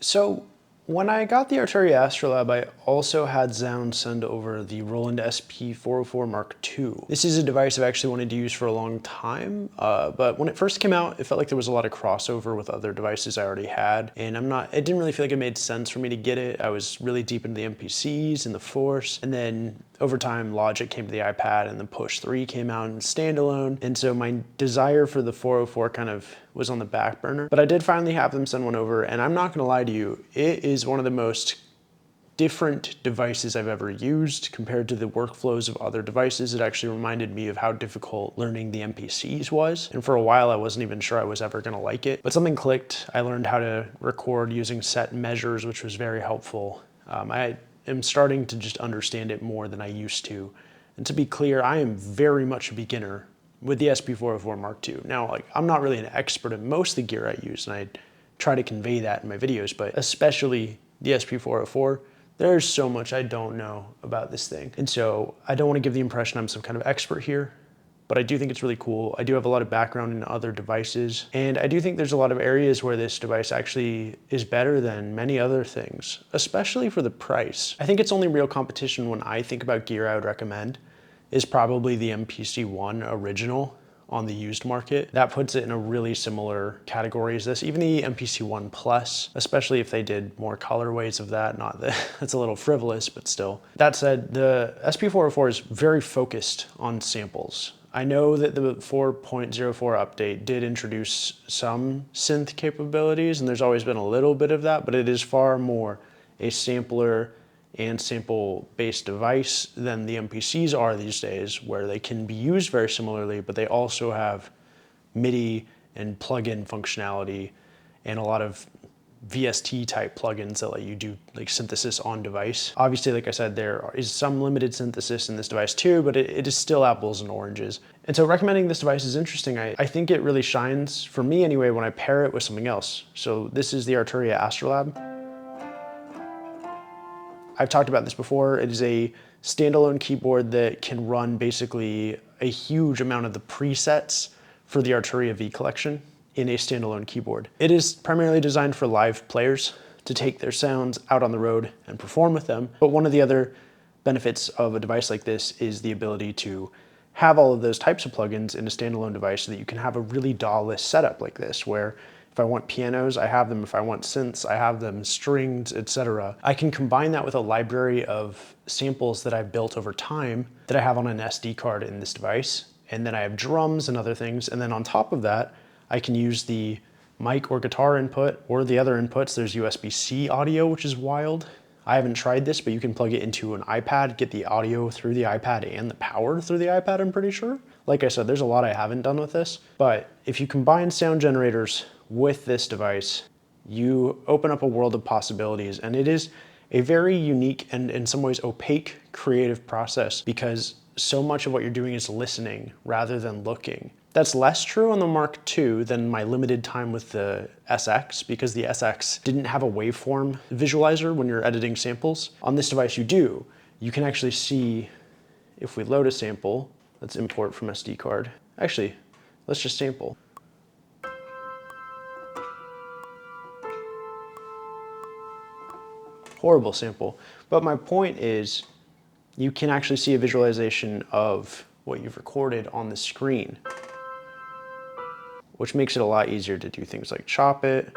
So when I got the Arturia AstroLab, I also had Zound send over the Roland SP404 Mk2. This is a device I've actually wanted to use for a long time, but when it first came out, it felt like there was a lot of crossover with other devices I already had, and it didn't really feel like it made sense for me to get it. I was really deep into the MPCs and the Force, and then over time, Logic came to the iPad, and then Push 3 came out in standalone, and so my desire for the 404 kind of was on the back burner. But I did finally have them send one over, and I'm not gonna lie to you, it is one of the most different devices I've ever used compared to the workflows of other devices. It actually reminded me of how difficult learning the MPCs was. And for a while, I wasn't even sure I was ever gonna like it, but something clicked. I learned how to record using set measures, which was very helpful. I am starting to just understand it more than I used to. And to be clear, I am very much a beginner with the SP404 Mk2. Now, I'm not really an expert in most of the gear I use, and I try to convey that in my videos, but especially the SP404, there's so much I don't know about this thing. And so I don't want to give the impression I'm some kind of expert here, but I do think it's really cool. I do have a lot of background in other devices, and I do think there's a lot of areas where this device actually is better than many other things, especially for the price. I think its only real competition when I think about gear I would recommend is probably the MPC-1 original on the used market. That puts it in a really similar category as this. Even the MPC-1 Plus, especially if they did more colorways of that, not that that's a little frivolous, but still. That said, the SP404 is very focused on samples. I know that the 4.04 update did introduce some synth capabilities, and there's always been a little bit of that, but it is far more a sampler and sample-based device than the MPCs are these days, where they can be used very similarly, but they also have MIDI and plug-in functionality and a lot of VST type plugins that let you do synthesis on device. Obviously, like I said, there is some limited synthesis in this device too, but it is still apples and oranges. And so recommending this device is interesting. I think it really shines, for me anyway, when I pair it with something else. So this is the Arturia AstroLab. I've talked about this before. It is a standalone keyboard that can run basically a huge amount of the presets for the Arturia V collection in a standalone keyboard. It is primarily designed for live players to take their sounds out on the road and perform with them. But one of the other benefits of a device like this is the ability to have all of those types of plugins in a standalone device so that you can have a really DAW-less setup like this, where if I want pianos, I have them. If I want synths, I have them, strings, etc. I can combine that with a library of samples that I've built over time that I have on an SD card in this device. And then I have drums and other things. And then on top of that, I can use the mic or guitar input or the other inputs. There's USB-C audio, which is wild. I haven't tried this, but you can plug it into an iPad, get the audio through the iPad and the power through the iPad, I'm pretty sure. Like I said, there's a lot I haven't done with this, but if you combine sound generators with this device, you open up a world of possibilities, and it is a very unique and in some ways opaque creative process because so much of what you're doing is listening rather than looking. That's less true on the Mark II than my limited time with the SX, because the SX didn't have a waveform visualizer when you're editing samples. On this device you do. You can actually see, if we load a sample, let's import from SD card. Actually, let's just sample. Horrible sample. But my point is, you can actually see a visualization of what you've recorded on the screen, which makes it a lot easier to do things like chop it.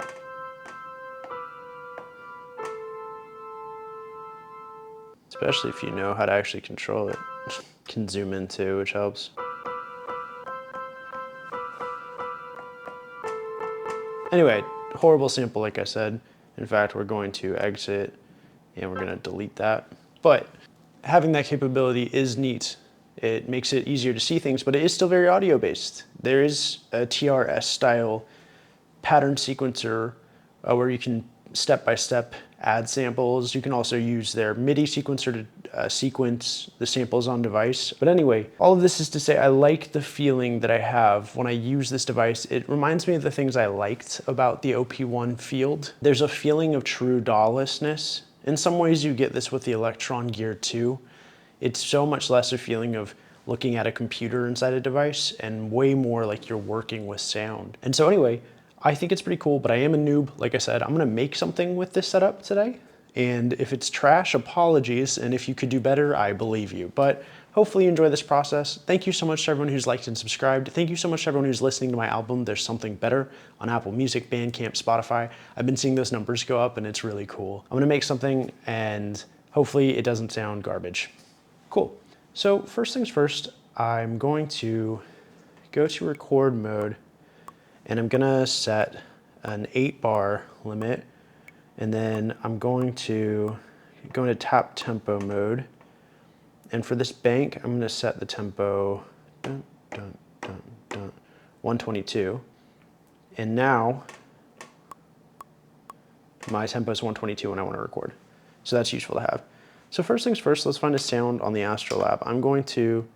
Especially if you know how to actually control it. Can zoom in too, which helps. Anyway, horrible sample, like I said. In fact, we're going to exit and we're going to delete that. But having that capability is neat. It makes it easier to see things, but it is still very audio based. There is a TRS style pattern sequencer where you can step by step add samples. You can also use their MIDI sequencer to sequence the samples on device. But anyway, all of this is to say I like the feeling that I have when I use this device. It reminds me of the things I liked about the OP1 Field. There's a feeling of true DAW-lessness. In some ways you get this with the Electron Gear too. It's so much less a feeling of looking at a computer inside a device and way more like you're working with sound. And so anyway, I think it's pretty cool, but I am a noob. Like I said, I'm gonna make something with this setup today. And if it's trash, apologies. And if you could do better, I believe you. But hopefully you enjoy this process. Thank you so much to everyone who's liked and subscribed. Thank you so much to everyone who's listening to my album, There's Something Better, on Apple Music, Bandcamp, Spotify. I've been seeing those numbers go up and it's really cool. I'm gonna make something and hopefully it doesn't sound garbage. Cool. So first things first, I'm going to go to record mode and I'm gonna set an 8-bar limit. And then I'm going to go into tap tempo mode. And for this bank, I'm going to set the tempo 122. And now my tempo is 122 when I want to record. So that's useful to have. So first things first, let's find a sound on the AstroLab. I'm going to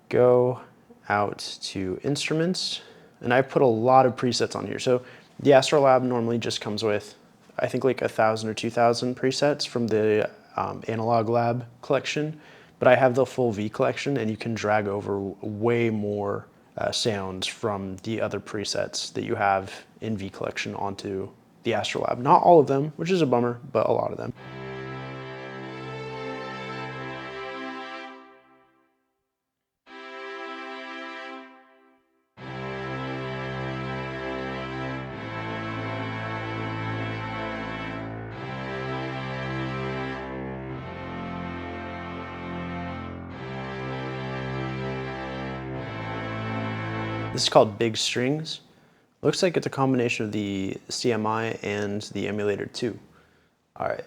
go out to instruments, and I put a lot of presets on here. So the AstroLab normally just comes with, I think, like 1,000 or 2,000 presets from the Analog Lab collection, but I have the full V collection, and you can drag over way more sounds from the other presets that you have in V collection onto the AstroLab. Not all of them, which is a bummer, but a lot of them. This is called Big Strings. Looks like it's a combination of the CMI and the emulator too. All right.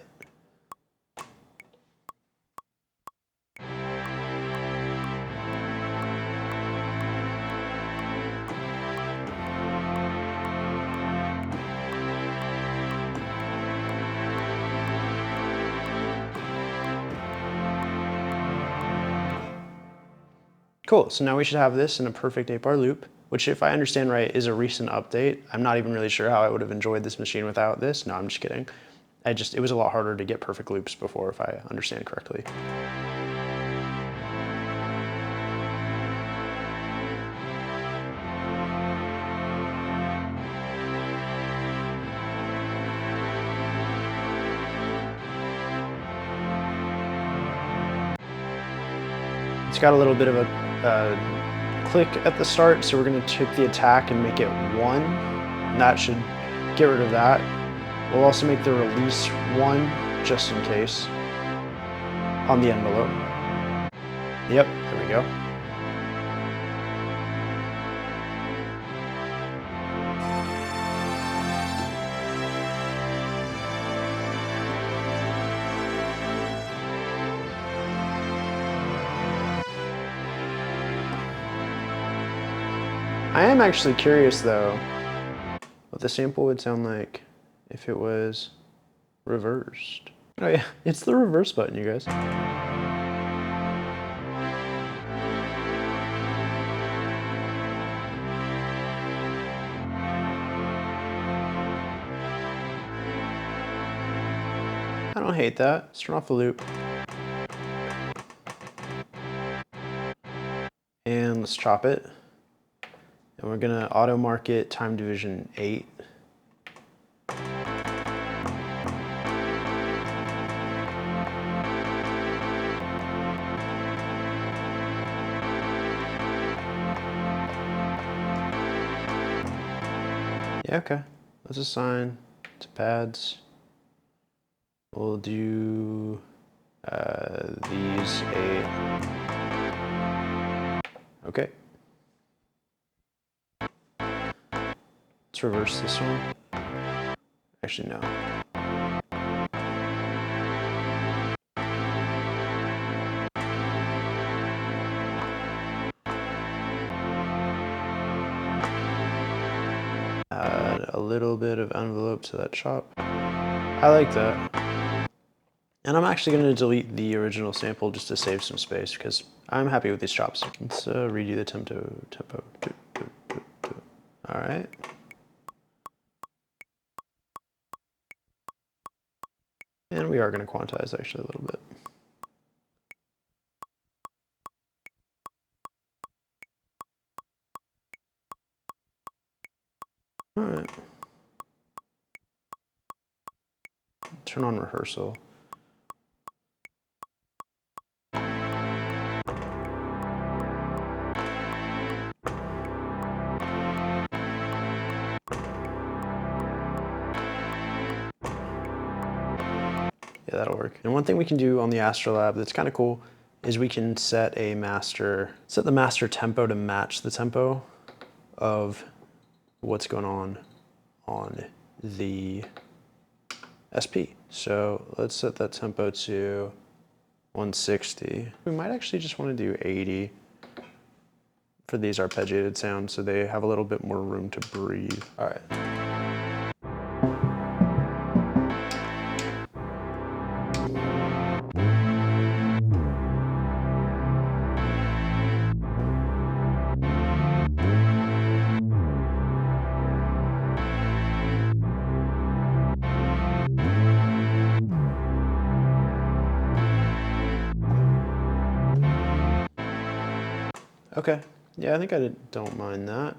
Cool, so now we should have this in a perfect 8-bar loop, which, if I understand right, is a recent update. I'm not even really sure how I would have enjoyed this machine without this. No, I'm just kidding. It was a lot harder to get perfect loops before, if I understand correctly. It's got a little bit of a click at the start, so we're going to take the attack and make it 1, and that should get rid of that. We'll also make the release 1, just in case, on the envelope. Yep, there we go. I am actually curious though, what the sample would sound like if it was reversed. Oh yeah, it's the reverse button, you guys. I don't hate that. Let's turn off the loop. And let's chop it. And we're gonna auto mark it time division 8. Yeah, okay. Let's assign to pads. We'll do these 8. Okay. Let's reverse this one. Actually, no. Add a little bit of envelope to that chop. I like that. And I'm actually going to delete the original sample just to save some space because I'm happy with these chops. Let's redo the tempo. All right. And we are going to quantize actually a little bit. All right. turn on rehearsal. Yeah, that'll work. And one thing we can do on the AstroLab that's kind of cool is we can set the master tempo to match the tempo of what's going on the SP. So let's set that tempo to 160. We might actually just want to do 80 for these arpeggiated sounds so they have a little bit more room to breathe. All right. Okay, yeah, I think I don't mind that.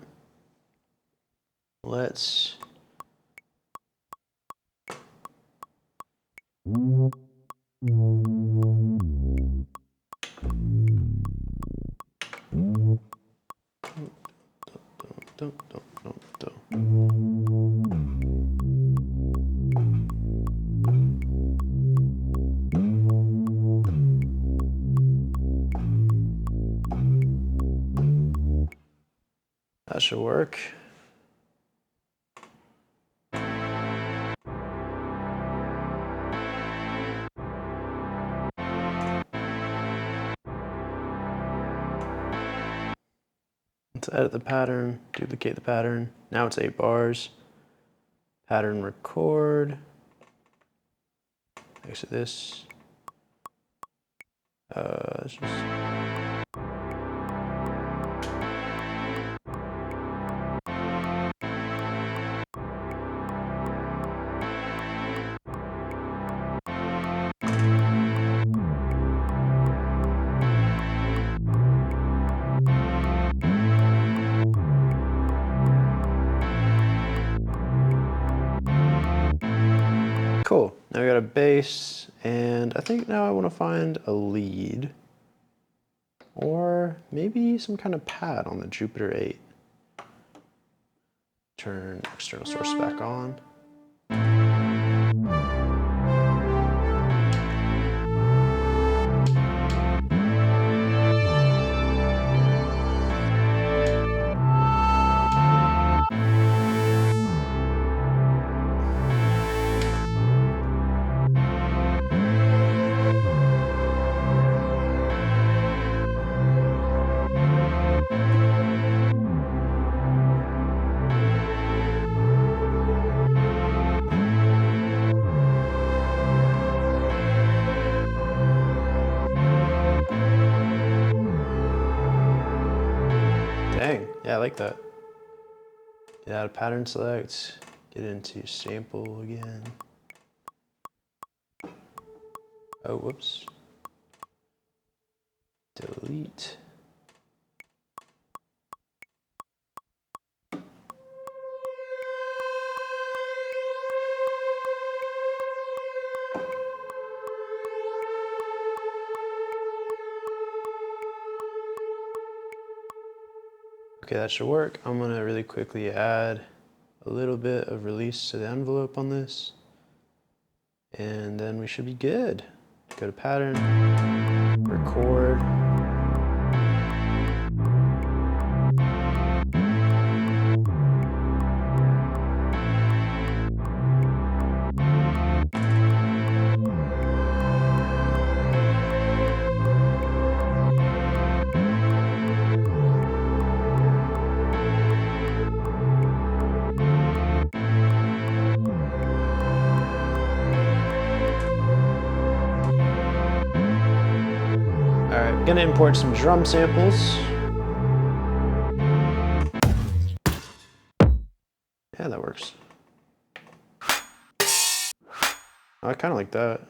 Let's... That should work. Let's edit the pattern, duplicate the pattern. Now it's 8 bars. Pattern record. Exit this. Let's just... Cool, now we got a bass, and I think now I want to find a lead, or maybe some kind of pad on the Jupiter 8. Turn external source back on. Dang, yeah, I like that. Get out of pattern select, get into sample again. Oh, whoops. Delete. Okay, that should work. I'm gonna really quickly add a little bit of release to the envelope on this, and then we should be good. Go to pattern, record. I'm gonna import some drum samples. Yeah, that works. Oh, I kind of like that.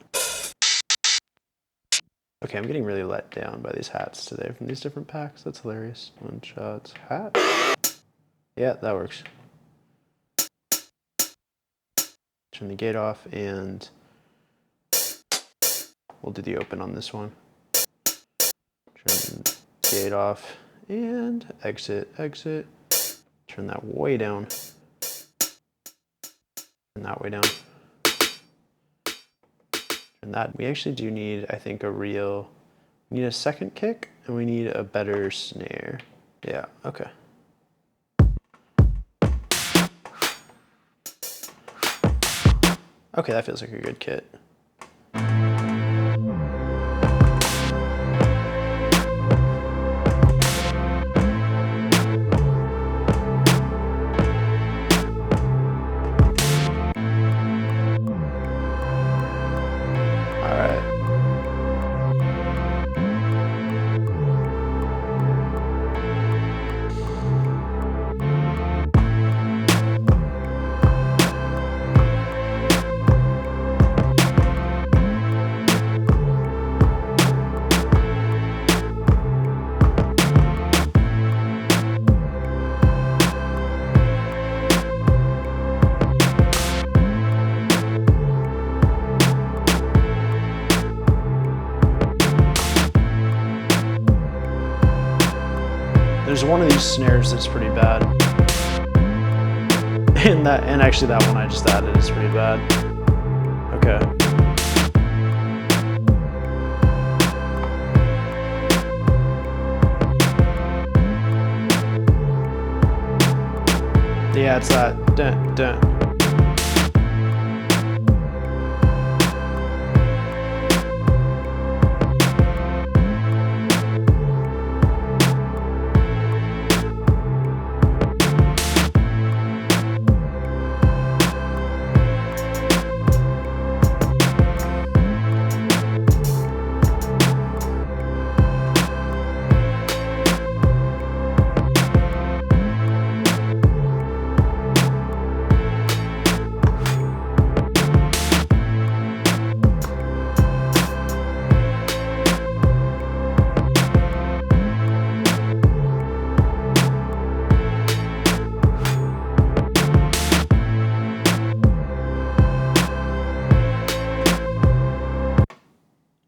Okay, I'm getting really let down by these hats today from these different packs. That's hilarious. One shot hat. Yeah, that works. Turn the gate off and we'll do the open on this one. Turn gate off and exit, exit. Turn that way down. Turn that way down. And that, we actually do need, I think, we need a second kick and we need a better snare. Yeah, okay. Okay, that feels like a good kit. There's one of these snares that's pretty bad. And actually that one I just added is pretty bad. Okay. Yeah, it's that dun dun.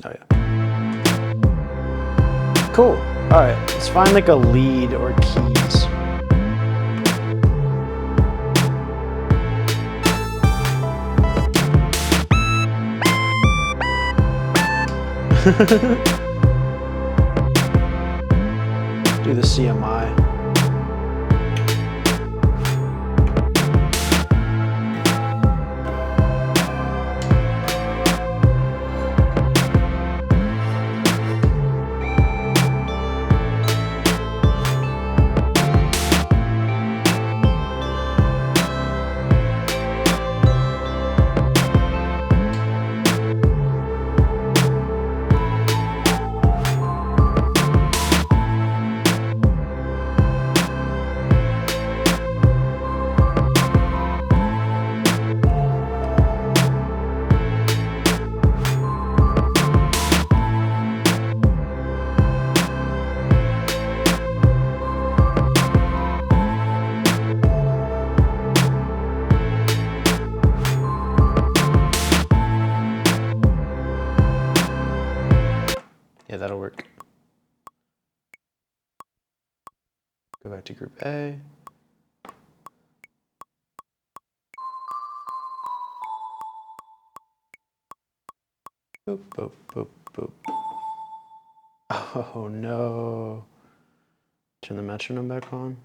Oh yeah. Cool. All right, let's find like a lead or keys. Do the CMI. Yeah, that'll work. Go back to group A. Boop, boop, boop, boop. Oh no. Turn the metronome back on.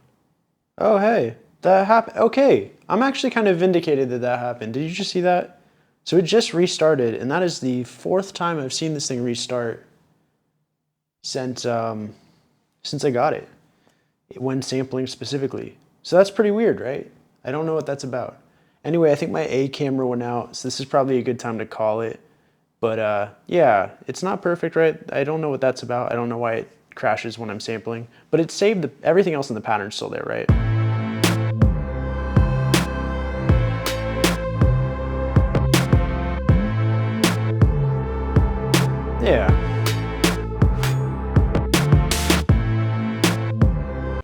Oh, hey, that happened. Okay, I'm actually kind of vindicated that that happened. Did you just see that? So it just restarted, and that is the 4th time I've seen this thing restart since I got it, when sampling specifically. So that's pretty weird, right? I don't know what that's about. Anyway, I think my A camera went out, so this is probably a good time to call it. But yeah, it's not perfect, right? I don't know what that's about. I don't know why it crashes when I'm sampling, but it saved everything else in the pattern's still there, right? Yeah.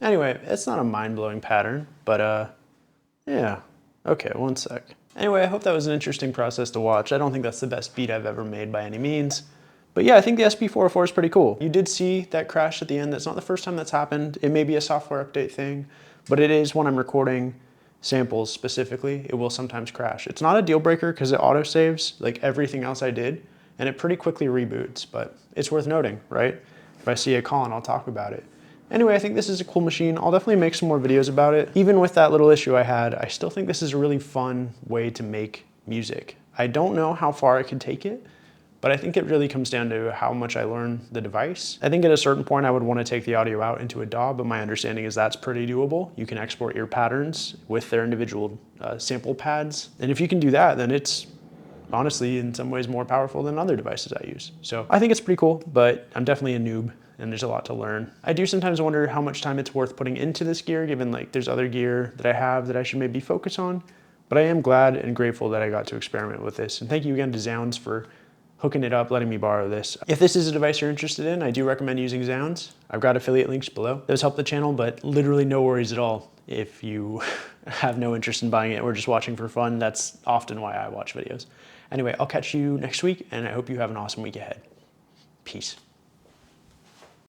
Anyway, it's not a mind-blowing pattern, but yeah. Okay, one sec. Anyway, I hope that was an interesting process to watch. I don't think that's the best beat I've ever made by any means, But yeah, I think the SP404 is pretty cool. You did see that crash at the end. That's not the first time that's happened. It may be a software update thing, but it is when I'm recording samples specifically, it will sometimes crash. It's not a deal breaker because it auto saves like everything else I did, and it pretty quickly reboots, but it's worth noting, right? If I see a con, I'll talk about it. Anyway, I think this is a cool machine. I'll definitely make some more videos about it. Even with that little issue I had, I still think this is a really fun way to make music. I don't know how far I could take it, but I think it really comes down to how much I learn the device. I think at a certain point I would want to take the audio out into a DAW, but my understanding is that's pretty doable. You can export your patterns with their individual sample pads. And if you can do that, then it's honestly in some ways more powerful than other devices I use. So I think it's pretty cool, but I'm definitely a noob and there's a lot to learn. I do sometimes wonder how much time it's worth putting into this gear, given like there's other gear that I have that I should maybe focus on. But I am glad and grateful that I got to experiment with this. And thank you again to Zounds for hooking it up, letting me borrow this. If this is a device you're interested in, I do recommend using Zounds. I've got affiliate links below. Those help the channel, but literally no worries at all if you have no interest in buying it or just watching for fun. That's often why I watch videos. Anyway, I'll catch you next week, and I hope you have an awesome week ahead. Peace.